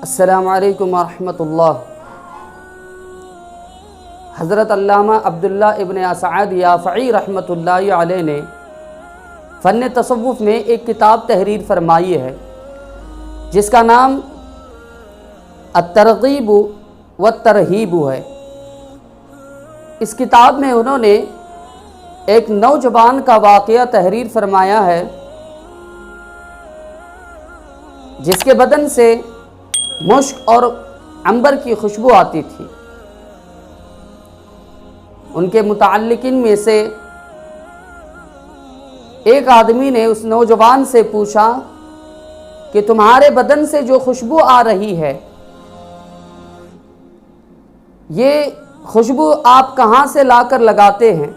السلام علیکم ورحمۃ اللہ۔ حضرت علامہ عبداللہ ابن اسعد یافعی رحمۃ اللہ علیہ نے فن تصوف میں ایک کتاب تحریر فرمائی ہے جس کا نام الترغیب والترہیب ہے۔ اس کتاب میں انہوں نے ایک نوجوان کا واقعہ تحریر فرمایا ہے جس کے بدن سے مشک اور عنبر کی خوشبو آتی تھی۔ ان کے متعلقین میں سے ایک آدمی نے اس نوجوان سے پوچھا کہ تمہارے بدن سے جو خوشبو آ رہی ہے یہ خوشبو آپ کہاں سے لا کر لگاتے ہیں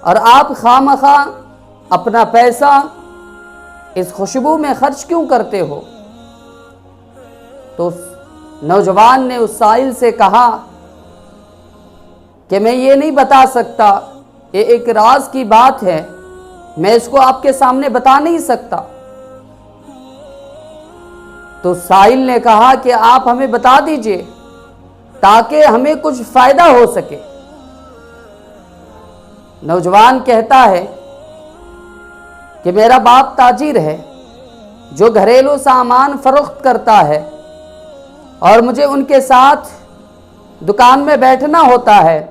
اور آپ خواہ اپنا پیسہ اس خوشبو میں خرچ کیوں کرتے ہو؟ تو نوجوان نے اس سائل سے کہا کہ میں یہ نہیں بتا سکتا، یہ ایک راز کی بات ہے، میں اس کو آپ کے سامنے بتا نہیں سکتا۔ تو سائل نے کہا کہ آپ ہمیں بتا دیجئے تاکہ ہمیں کچھ فائدہ ہو سکے۔ نوجوان کہتا ہے کہ میرا باپ تاجر ہے جو گھریلو سامان فروخت کرتا ہے اور مجھے ان کے ساتھ دکان میں بیٹھنا ہوتا ہے۔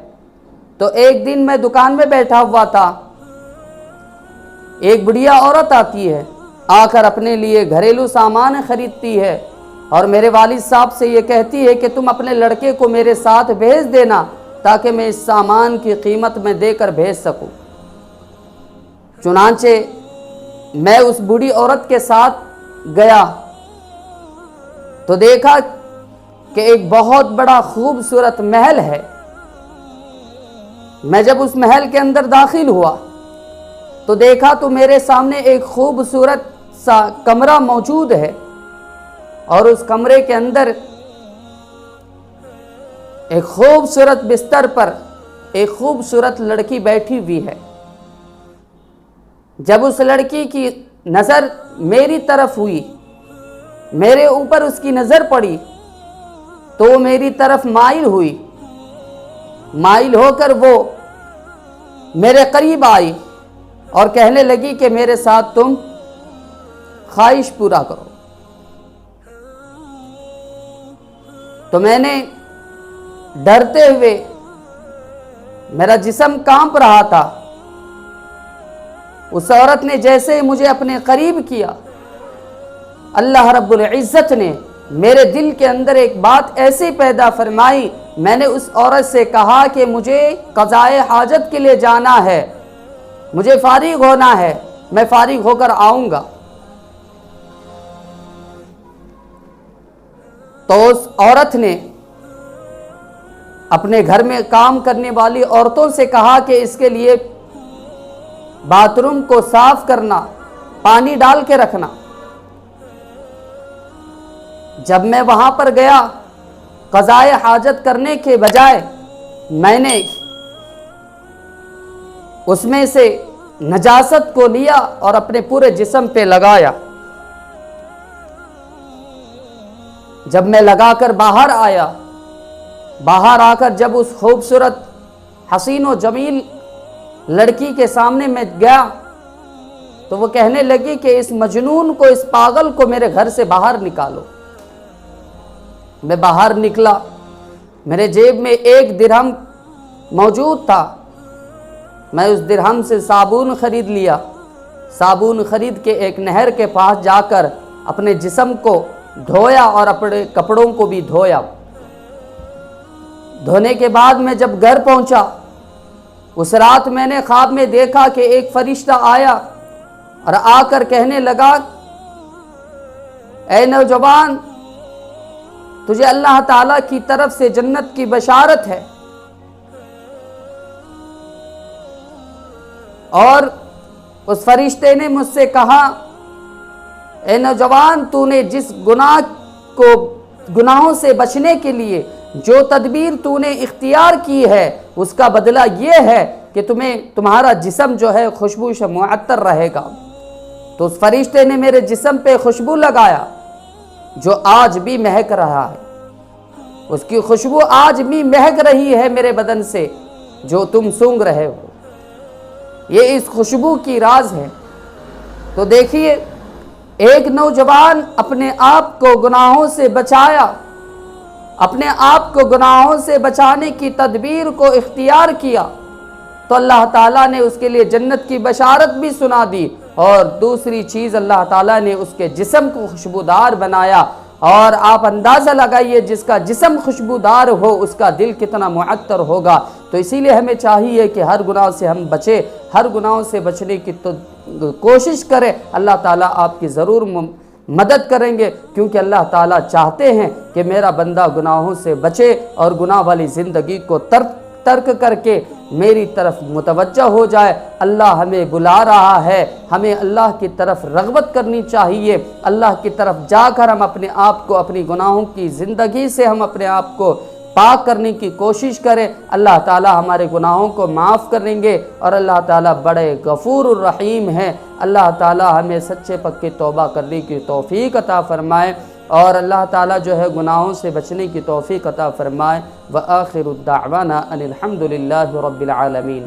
تو ایک دن میں دکان میں بیٹھا ہوا تھا، ایک بڑھیا عورت آتی ہے، آ کر اپنے لیے گھریلو سامان خریدتی ہے اور میرے والد صاحب سے یہ کہتی ہے کہ تم اپنے لڑکے کو میرے ساتھ بھیج دینا تاکہ میں اس سامان کی قیمت میں دے کر بھیج سکوں۔ چنانچہ میں اس بوڑھی عورت کے ساتھ گیا تو دیکھا کہ ایک بہت بڑا خوبصورت محل ہے۔ میں جب اس محل کے اندر داخل ہوا تو دیکھا تو میرے سامنے ایک خوبصورت سا کمرہ موجود ہے اور اس کمرے کے اندر ایک خوبصورت بستر پر ایک خوبصورت لڑکی بیٹھی ہوئی ہے۔ جب اس لڑکی کی نظر میری طرف ہوئی، میرے اوپر اس کی نظر پڑی تو وہ میری طرف مائل ہوئی، مائل ہو کر وہ میرے قریب آئی اور کہنے لگی کہ میرے ساتھ تم خواہش پورا کرو۔ تو میں نے ڈرتے ہوئے، میرا جسم کانپ رہا تھا، اس عورت نے جیسے ہی مجھے اپنے قریب کیا، اللہ رب العزت نے میرے دل کے اندر ایک بات ایسی پیدا فرمائی۔ میں نے اس عورت سے کہا کہ مجھے قضائے حاجت کے لیے جانا ہے، مجھے فارغ ہونا ہے، میں فارغ ہو کر آؤں گا۔ تو اس عورت نے اپنے گھر میں کام کرنے والی عورتوں سے کہا کہ اس کے لیے باتھ روم کو صاف کرنا، پانی ڈال کے رکھنا۔ جب میں وہاں پر گیا قضائے حاجت کرنے کے بجائے میں نے اس میں سے نجاست کو لیا اور اپنے پورے جسم پہ لگایا۔ جب میں لگا کر باہر آیا، باہر آ کر جب اس خوبصورت حسین و جمیل لڑکی کے سامنے میں گیا تو وہ کہنے لگی کہ اس مجنون کو، اس پاگل کو میرے گھر سے باہر نکالو۔ میں باہر نکلا، میرے جیب میں 1 درہم موجود تھا، میں اس درہم سے صابن خرید لیا، صابن خرید کے ایک نہر کے پاس جا کر اپنے جسم کو دھویا اور اپنے کپڑوں کو بھی دھویا۔ دھونے کے بعد میں جب گھر پہنچا، اس رات میں نے خواب میں دیکھا کہ ایک فرشتہ آیا اور آ کر کہنے لگا، اے نوجوان، تجھے اللہ تعالیٰ کی طرف سے جنت کی بشارت ہے۔ اور اس فرشتے نے مجھ سے کہا، اے نوجوان، تو نے جس گناہوں سے بچنے کے لیے جو تدبیر تو نے اختیار کی ہے اس کا بدلہ یہ ہے کہ تمہارا جسم جو ہے خوشبو سے معطر رہے گا۔ تو اس فرشتے نے میرے جسم پہ خوشبو لگایا جو آج بھی مہک رہا ہے، اس کی خوشبو آج بھی مہک رہی ہے میرے بدن سے جو تم سونگ رہے ہو۔ یہ اس خوشبو کی راز ہے۔ تو دیکھیے، ایک نوجوان اپنے آپ کو گناہوں سے بچایا، اپنے آپ کو گناہوں سے بچانے کی تدبیر کو اختیار کیا تو اللہ تعالیٰ نے اس کے لیے جنت کی بشارت بھی سنا دی، اور دوسری چیز اللہ تعالیٰ نے اس کے جسم کو خوشبودار بنایا۔ اور آپ اندازہ لگائیے، جس کا جسم خوشبودار ہو اس کا دل کتنا معطر ہوگا۔ تو اسی لیے ہمیں چاہیے کہ ہر گناہ سے ہم بچیں، ہر گناہوں سے بچنے کی تو کوشش کریں۔ اللہ تعالیٰ آپ کی ضرور مدد کریں گے، کیونکہ اللہ تعالیٰ چاہتے ہیں کہ میرا بندہ گناہوں سے بچے اور گناہ والی زندگی کو ترک کر کے میری طرف متوجہ ہو جائے۔ اللہ ہمیں بلا رہا ہے، ہمیں اللہ کی طرف رغبت کرنی چاہیے۔ اللہ کی طرف جا کر ہم اپنے آپ کو، اپنی گناہوں کی زندگی سے ہم اپنے آپ کو پاک کرنے کی کوشش کریں۔ اللہ تعالیٰ ہمارے گناہوں کو معاف کریں گے، اور اللہ تعالیٰ بڑے غفور الرحیم ہیں۔ اللہ تعالیٰ ہمیں سچے پکے توبہ کرنے کی توفیق عطا فرمائے، اور اللہ تعالیٰ جو ہے گناہوں سے بچنے کی توفیق عطا فرمائے۔ وآخر الدعوانا ان الحمد للہ رب العالمین۔